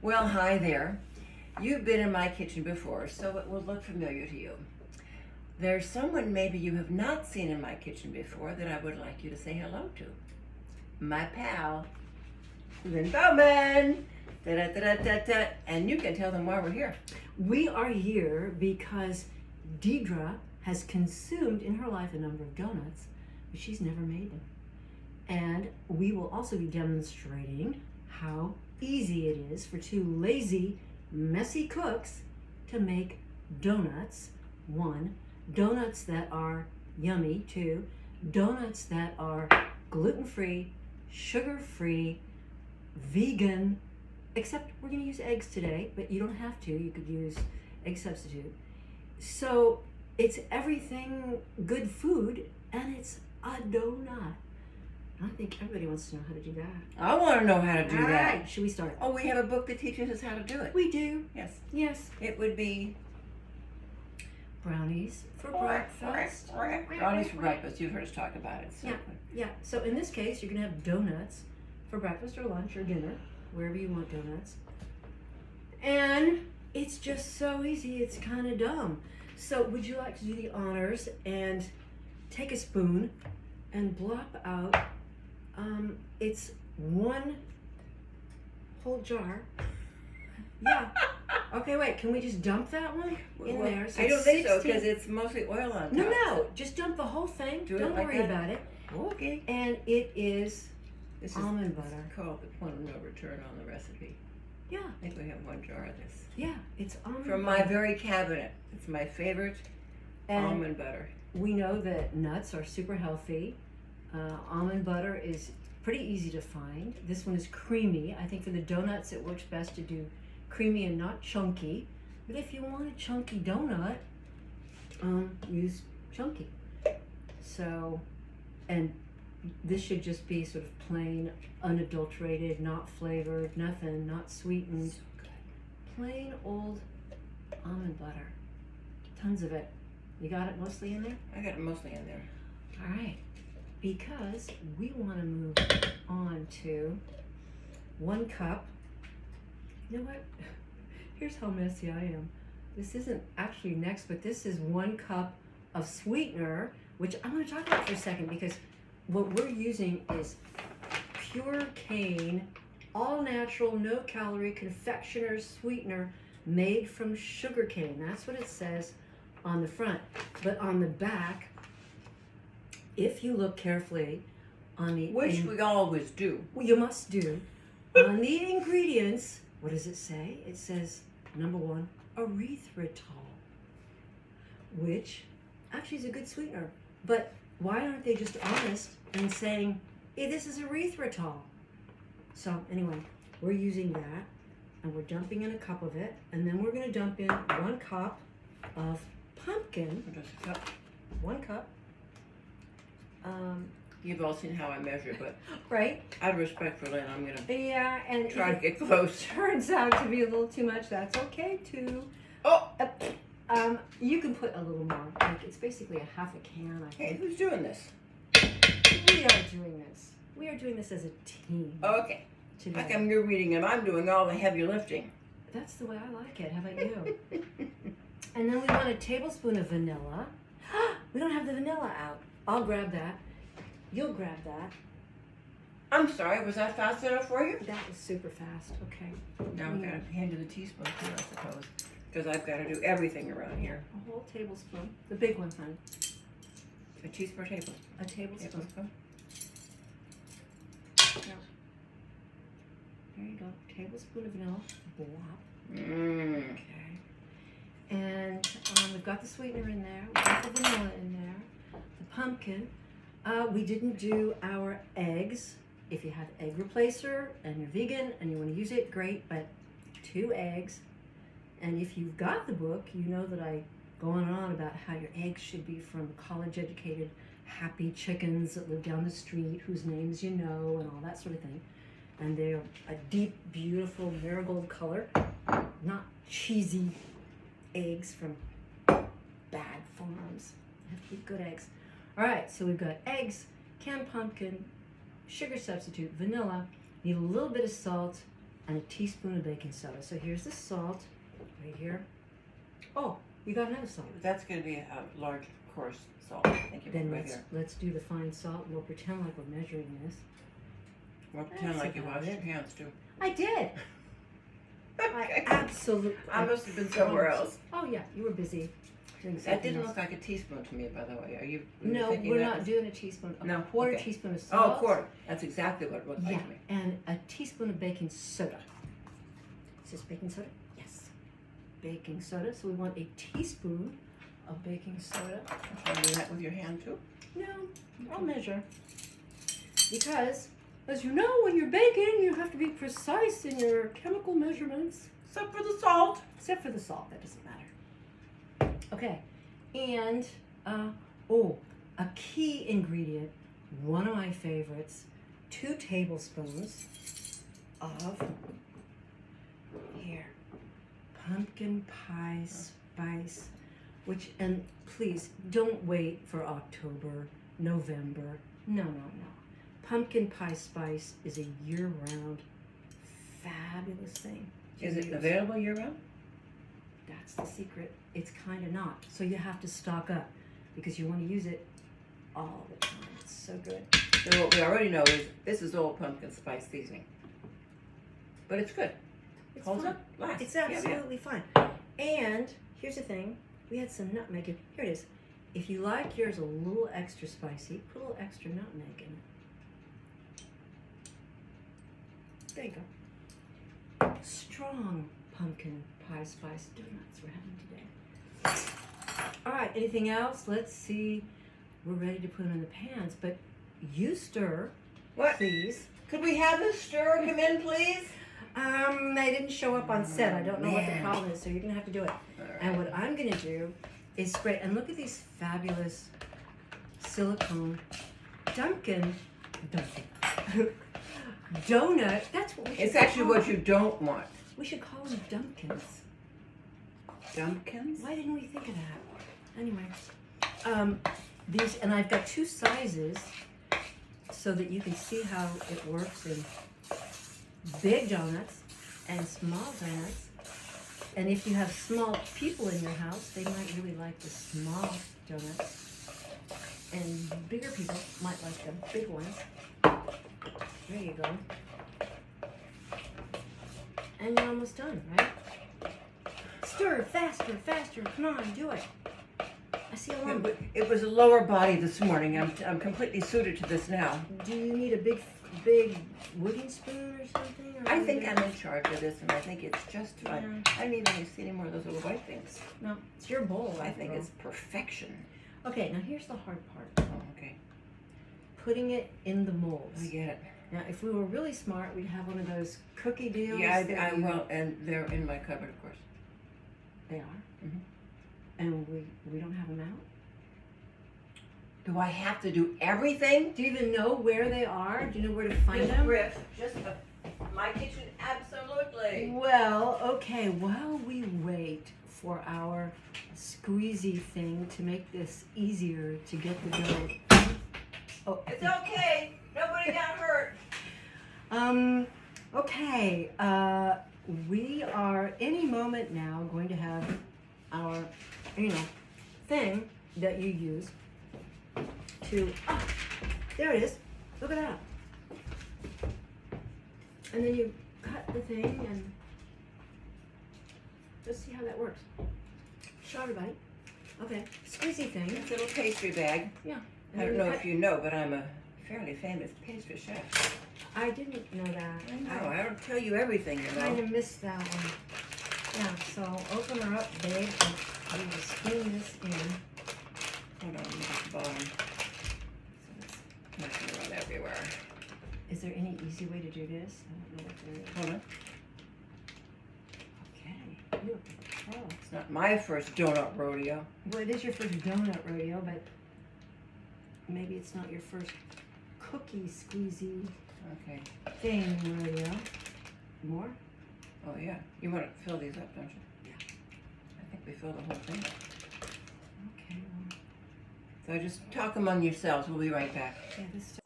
Well, hi there. You've been in my kitchen before, so it will look familiar to you. There's someone maybe you have not seen in my kitchen before that I would like you to say hello to. My pal, Lynne Bowman. Da-da-da-da-da-da. And you can tell them why we're here. We are here because Deidre has consumed in her life a number of donuts, but she's never made them. And we will also be demonstrating how easy it is for two lazy, messy cooks to make donuts. 1, donuts that are yummy. 2, donuts that are gluten-free, sugar-free, vegan, except we're going to use eggs today, but you don't have to. You could use egg substitute. So it's everything good food, and it's a donut. I think everybody wants to know how to do that. I want to know how to do All that. right, should we start? Oh, we have a book that teaches us how to do it. We do. Yes. Yes. It would be Brownies for breakfast. Brownies for breakfast. You've heard us talk about it. So. Yeah. So in this case, you're going to have donuts for breakfast or lunch or dinner, wherever you want donuts. And it's just so easy. It's kind of dumb. So would you like to do the honors and take a spoon and blop out, it's 1 whole jar. Yeah. Okay, wait, can we just dump that one in there? So I don't it's think so 16 because it's mostly oil on top. No, just dump the whole thing. Do it Don't like worry that? about it. Okay. And it is This almond is butter. called the point of no return on the recipe. Yeah, I think we have 1 jar of this. yeah, it's almond From butter. my very cabinet. It's my favorite And almond butter. we know that nuts are super healthy. Almond butter is pretty easy to find. This one is creamy. I think for the donuts it works best to do creamy and not chunky. But if you want a chunky donut, use chunky. So, and this should just be sort of plain, unadulterated, not flavored, nothing, not sweetened. So good. Plain old almond butter. Tons of it. You got it mostly in there? I got it mostly in there. All right. Because we want to move on to 1 cup. You know what? Here's how messy I am. This isn't actually next, but this is 1 cup of sweetener, which I'm going to talk about for a second because what we're using is pure cane, all natural, no calorie confectioner's sweetener made from sugar cane. That's what it says on the front. But on the back, if you look carefully on the Which we always do. well, you must do on the ingredients, what does it say? It says number 1, erythritol, which actually is a good sweetener. But why aren't they just honest and saying, hey, this is erythritol? So anyway, we're using that and we're dumping in a cup of it, and then we're going to dump in 1 cup of pumpkin. Just a cup. 1 cup. You've all seen how I measure, but Right? out of respect for Lynn, I'm going to Yeah, and if try to it get close. turns out to be a little too much, that's okay too. Oh! You can put a little more. Like it's basically a half a can, I Hey, think. who's doing this? We are doing this. We are doing this as a team Okay. today. How come you're reading and I'm doing all the heavy lifting? That's the way I like it. How about you? And then we want a tablespoon of vanilla. We don't have the vanilla out. I'll grab that. You'll grab that. I'm sorry, was that fast enough for you? That was super fast. Okay. Now I've got to hand you the teaspoon too, I suppose. Because I've got to do everything around here. A whole tablespoon. The big one, honey. A teaspoon or tablespoon? A tablespoon. Tablespoon. There you go. Tablespoon of vanilla. Blop. Mmm. Okay. And we've got the sweetener in there. We've got the vanilla in there. The pumpkin. We didn't do our eggs. If you have egg replacer and you're vegan and you want to use it, great. But 2 eggs. And if you've got the book, you know that I go on and on about how your eggs should be from college-educated, happy chickens that live down the street, whose names you know, and all that sort of thing. And they're a deep, beautiful marigold color, not cheesy eggs from bad farms. They have to be good eggs. All right, so we've got eggs, canned pumpkin, sugar substitute, vanilla, need a little bit of salt, and a teaspoon of baking soda. So here's the salt right here. Oh, you got another salt. That's going to be a large coarse salt. Thank you. Then Right let's do the fine salt. We'll pretend like we're measuring this. We'll pretend like you washed your hands too. I did. Okay. I absolutely. I must have been somewhere else. Oh yeah, you were busy doing something That didn't else. look like a teaspoon to me, by the way. Are you? No, thinking we're that not was- doing a teaspoon. A No, quarter okay. teaspoon of Oh, salt. a quarter. That's exactly what it looked like Yeah, to me. and a teaspoon of baking soda. Is this baking soda? Yes. Baking soda. So we want a teaspoon of baking soda. Can you do that with your hand too? No, I'll measure. Because, as you know, when you're baking, you have to be precise in your chemical measurements. Except for the salt. Except for the salt, that doesn't matter. Okay, and, a key ingredient, one of my favorites, 2 tablespoons of, here, pumpkin pie spice, which, and please, don't wait for October, November. No. Pumpkin pie spice is a year-round fabulous thing. to Is it use. available year-round? That's the secret. It's kind of not. So you have to stock up because you want to use it all the time. It's so good. So what we already know is this is old pumpkin spice seasoning. But it's good. It's Holds fine. up. Lasts. It's Yeah, yeah. absolutely fine. And here's the thing. We had some nutmeg. Here it is. If you like yours a little extra spicy, put a little extra nutmeg in it. There you go. Strong pumpkin pie spice donuts we're having today. All right, anything else? Let's see. We're ready to put them in the pans, but you stir, What? please. Could we have the stirrer come in, please? They didn't show up on set. I don't know what the Man. problem is, so you're gonna have to do it. All right. And what I'm gonna do is spray. And look at these fabulous silicone Dunkin' donut. That's what we should It's actually call what you don't want. We should call them Dumpkins. Dumpkins? Why didn't we think of that? Anyway, these, and I've got 2 sizes so that you can see how it works in big donuts and small donuts. And if you have small people in your house, they might really like the small donuts. And bigger people might like the big ones. There you go. And you're almost done, right? Stir faster, faster. Come on, do it. I see a lump. It was a lower body this morning. I'm completely suited to this now. Do you need a big wooden spoon or something? Or I think I'm in charge of this, and I think it's just fun. I don't even see any more of those little white things. No, it's your bowl. I after think all. it's perfection. Okay, now here's the hard part. Oh, okay. Putting it in the molds. I get it. Now, if we were really smart, we'd have one of those cookie deals. Yeah, that I you- will, and they're in my cupboard, of course. They are? Mhm. And we don't have them out? Do I have to do everything? Do you even know where they are? Do you know where to find them? Just my kitchen, absolutely. Well, okay, while we wait for our squeezy thing to make this easier to get the dough. Oh, It's okay. Nobody got hurt. Okay, we are any moment now going to have our, thing that you use to, there it is. Look at that. And then you cut the thing and just see how that works. Show everybody. Okay, squeezy thing. It's a little pastry bag. Yeah. I don't know if you know, but I'm a fairly famous pastry chef. I didn't know that. I know. I don't tell you everything, you Kind know. of missed that one. Yeah, so open her up, babe, and we will spoon this in. Hold on, look at the bottom. So it's not going to run everywhere. Is there any easy way to do this? I don't know what there is. Hold on. Okay, you're a pro. It's not my first donut rodeo. Well, it is your first donut rodeo, but maybe it's not your first cookie squeezy Okay. thing rodeo. More? Oh, yeah. You want to fill these up, don't you? Yeah. I think we fill the whole thing up. Okay, well, So just talk among yourselves. We'll be right back. yeah, this.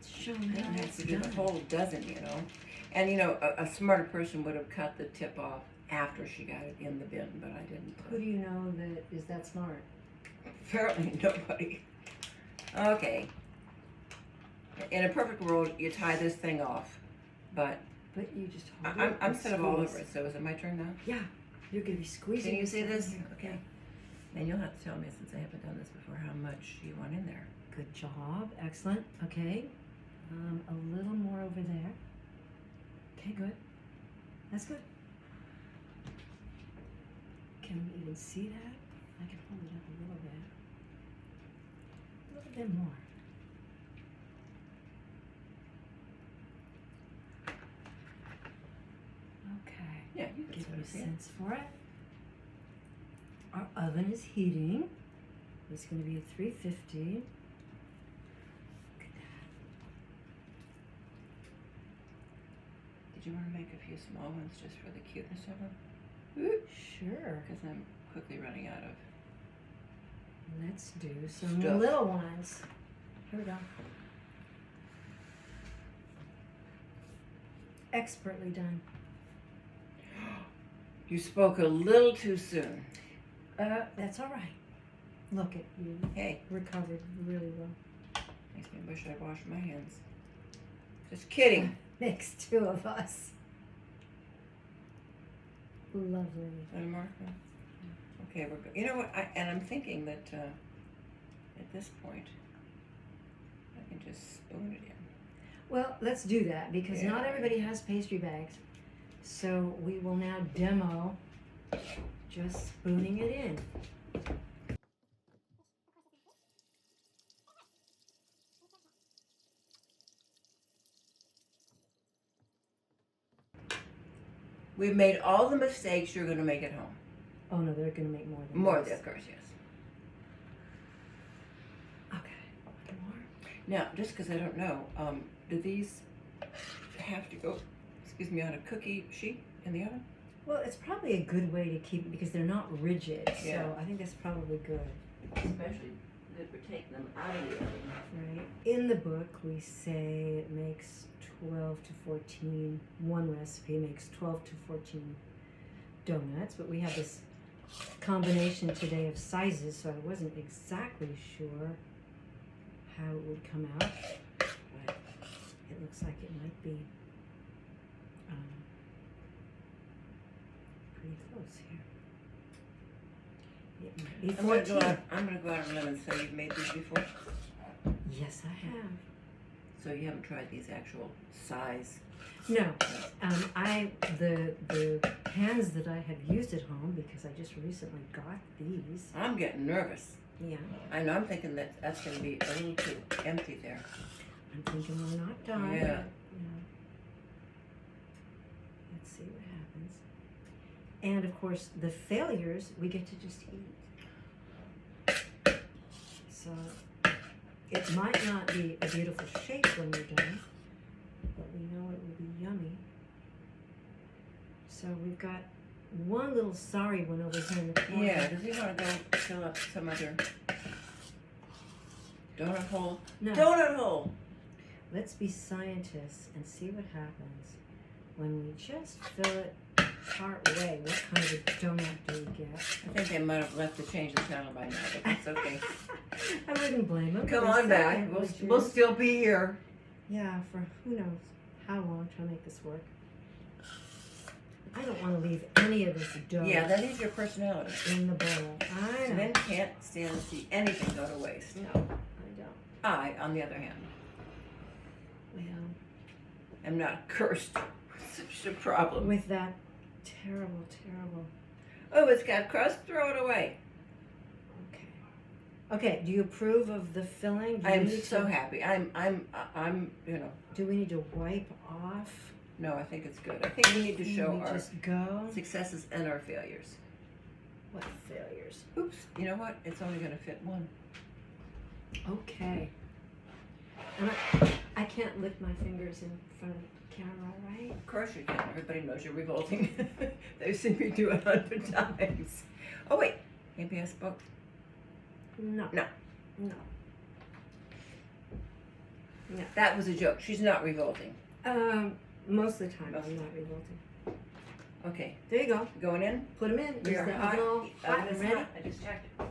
show You how don't have it's to do the done. whole dozen, you know. And you know, a smarter person would have cut the tip off after she got it in the bin, but I didn't. Who do you know that is that smart? Apparently nobody. Okay. In a perfect world, you tie this thing off, but But you just hold I'm it and set up all squeeze. over it. So is it my turn now? Yeah, you're gonna be squeezing. Can you see this this? in here. Okay. And you'll have to tell me, since I haven't done this before, how much you want in there. Good job. Excellent. Okay. A little more over there. Okay, good. That's good. Can you even see that? I can hold it up a little bit. A little bit more. Okay. Yeah, you can Give sort me of a see it. sense for it. Our oven is heating. It's going to be at 350. Look at that. Did you want to make a few small ones just for the cuteness of them? Sure. Because I'm quickly running out of. Let's do some Stuff. little ones. Here we go. Expertly done. You spoke a little too soon. That's all right. Look at you. Hey, Recovered really well. makes me wish I'd washed my hands. Just kidding. Makes two of us. Lovely. Little more? Okay, we're good. You know what? I'm thinking that at this point, I can just spoon it in. Well, let's do that because not Yeah. everybody has pastry bags. So we will now demo just spooning it in. We've made all the mistakes you're going to make at home. Oh no, they're going to make more than More, this. of course, yes. Okay. More. Now, just because I don't know, do these have to go, on a cookie sheet in the oven? Well, it's probably a good way to keep it because they're not rigid. Yeah. So I think that's probably good. Especially that we're taking them out of the oven. Right. In the book, we say it makes 12 to 14. One recipe makes 12 to 14 donuts, but we have this combination today of sizes, so I wasn't exactly sure how it would come out, but it looks like it might be pretty close here. It might be 14. I'm going to go out on a limb and say you've made these before. Yes, I have. So you haven't tried these actual size. No, the pans that I have used at home because I just recently got these. I'm getting nervous. Yeah, I know, I'm thinking that that's going to be a little too empty there. I'm thinking we're not done. Yeah. But, you know, let's see what happens. And of course, the failures we get to just eat. So it might not be a beautiful shape when we're done, but we know it will be yummy. So we've got one little sorry one over here in the corner. Yeah, does he want to go fill up some other donut hole? No. Donut hole! Let's be scientists and see what happens when we just fill it part way. What kind of a donut do we get? I think they might have left to change the channel by now, but that's okay. I wouldn't blame them. Come For a on back. second, would you? We'll still be here. Yeah, for who knows how long to make this work. I don't want to leave any of this dough Yeah, that is your personality. in the bowl. I So know. then can't stand to see anything go to waste. No, I don't. I, on the other hand, Well, am not cursed with such a problem. with that terrible, terrible. Oh, it's got crust. Throw it away. Okay. Okay. Do you approve of the filling? Do you I'm need so to- happy. I'm. Do we need to wipe off? No, I think it's good. I think we need to show we our just go. successes and our failures. What failures? Oops. You know what? It's only going to fit one. Okay. And I can't lick my fingers in front of the camera, right? Of course you can. Everybody knows you're revolting. They've seen me do it 100 times. Oh, wait. Maybe I spoke. No. No. No. No. That was a joke. She's not revolting. Most of the time, I'm not revolting. Okay, There you go. going in? Put them in. We Is are the hot. oven all hot Oven and is ready? hot. I just checked it.